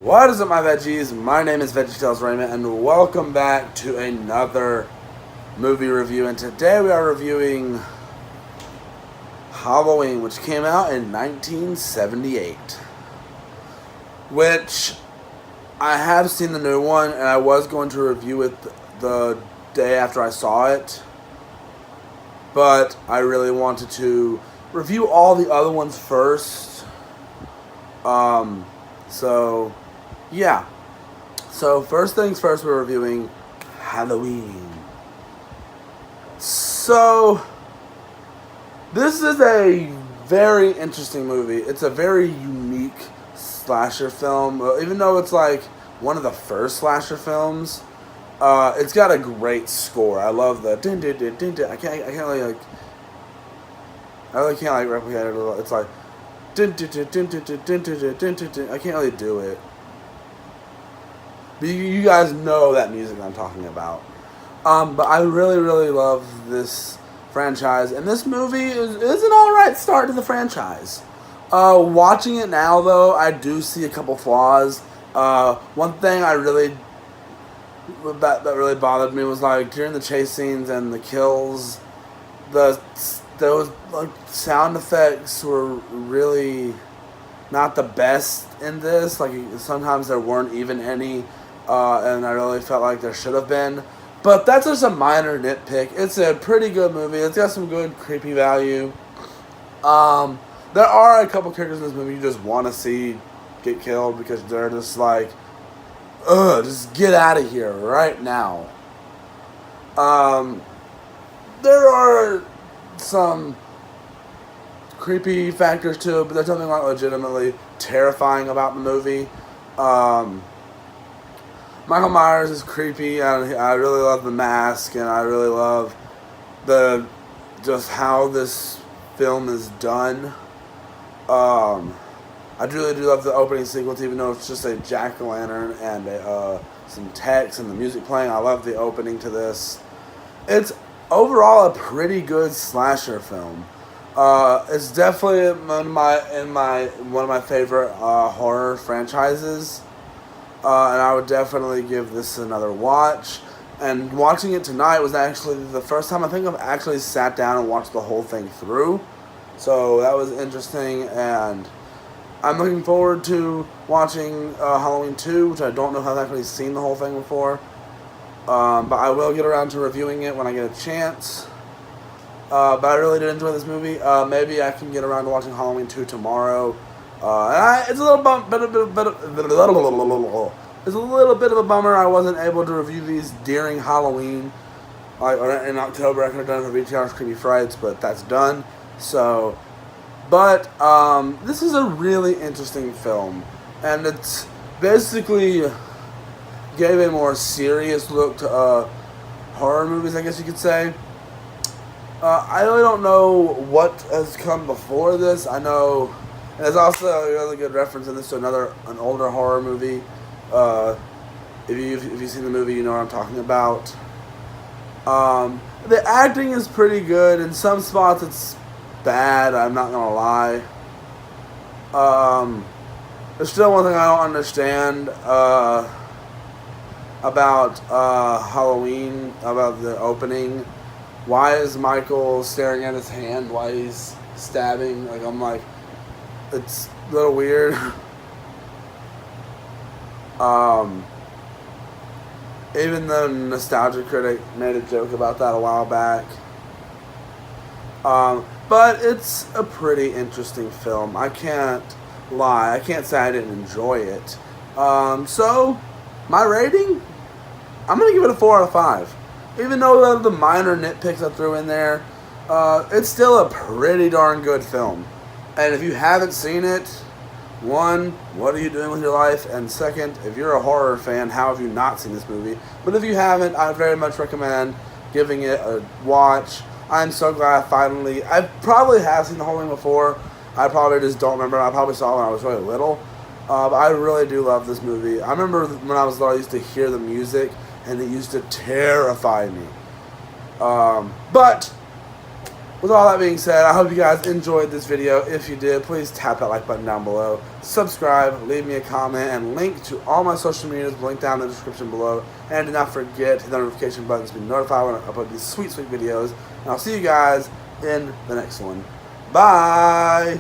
What is up, my veggies? My name is VeggieTales Raymond, and welcome back to another movie review. And today we are reviewing Halloween, which came out in 1978. Which I have seen the new one, and I was going to review it the day after I saw it. But I really wanted to review all the other ones first. Yeah. So, first things first, we're reviewing Halloween. So, this is a very interesting movie. It's a very unique slasher film. Even though it's like one of the first slasher films, it's got a great score. I love the din din din din din. I can't really replicate it. It's like din din din din din din din din din din. I can't really do it. But you guys know that music I'm talking about. But I really, really love this franchise. And this movie is an alright start to the franchise. Watching it now, though, I do see a couple flaws. One thing that really bothered me was, like, during the chase scenes and the kills, those like sound effects were really not the best in this. Like, sometimes there weren't even any. And I really felt like there should have been. But that's just a minor nitpick. It's a pretty good movie. It's got some good creepy value. There are a couple characters in this movie you just want to see get killed because they're just like, ugh, just get out of here right now. There are some creepy factors to it, but there's something like legitimately terrifying about the movie. Michael Myers is creepy, and I really love the mask, and I really love just how this film is done. I really do love the opening sequence, even though it's just a jack-o'-lantern and some text and the music playing. I love the opening to this. It's overall a pretty good slasher film. It's definitely one of my favorite horror franchises. And I would definitely give this another watch. And watching it tonight was actually the first time I think I've actually sat down and watched the whole thing through. So that was interesting, and I'm looking forward to watching Halloween 2, which I don't know if I've actually seen the whole thing before. But I will get around to reviewing it when I get a chance. But I really did enjoy this movie. Maybe I can get around to watching Halloween 2 tomorrow. It's a little bit of a bummer I wasn't able to review these during Halloween. In October, I could have done it for VTR's Creepy Frights, but that's done. So, but this is a really interesting film, and it's basically gave a more serious look to horror movies, I guess you could say. I really don't know what has come before this. I know. And there's also a really good reference in this to an older horror movie. If you've seen the movie, you know what I'm talking about. The acting is pretty good. In some spots, it's bad. I'm not gonna lie. There's still one thing I don't understand about Halloween, about the opening. Why is Michael staring at his hand while he's stabbing? Like, I'm like, it's a little weird. Even the Nostalgia Critic made a joke about that a while back. But it's a pretty interesting film. I can't lie. I can't say I didn't enjoy it. So, my rating? I'm going to give it a 4 out of 5. Even though the minor nitpicks I threw in there, it's still a pretty darn good film. And if you haven't seen it, one, what are you doing with your life? And second, if you're a horror fan, how have you not seen this movie? But if you haven't, I very much recommend giving it a watch. I'm so glad I probably have seen the whole thing before. I probably just don't remember. I probably saw it when I was really little. But I really do love this movie. I remember when I was little, I used to hear the music, and it used to terrify me. But with all that being said, I hope you guys enjoyed this video. If you did, please tap that like button down below. subscribe, leave me a comment, and link to all my social medias linked down in the description below. And do not forget to hit the notification button to be notified when I upload these sweet, sweet videos. And I'll see you guys in the next one. Bye!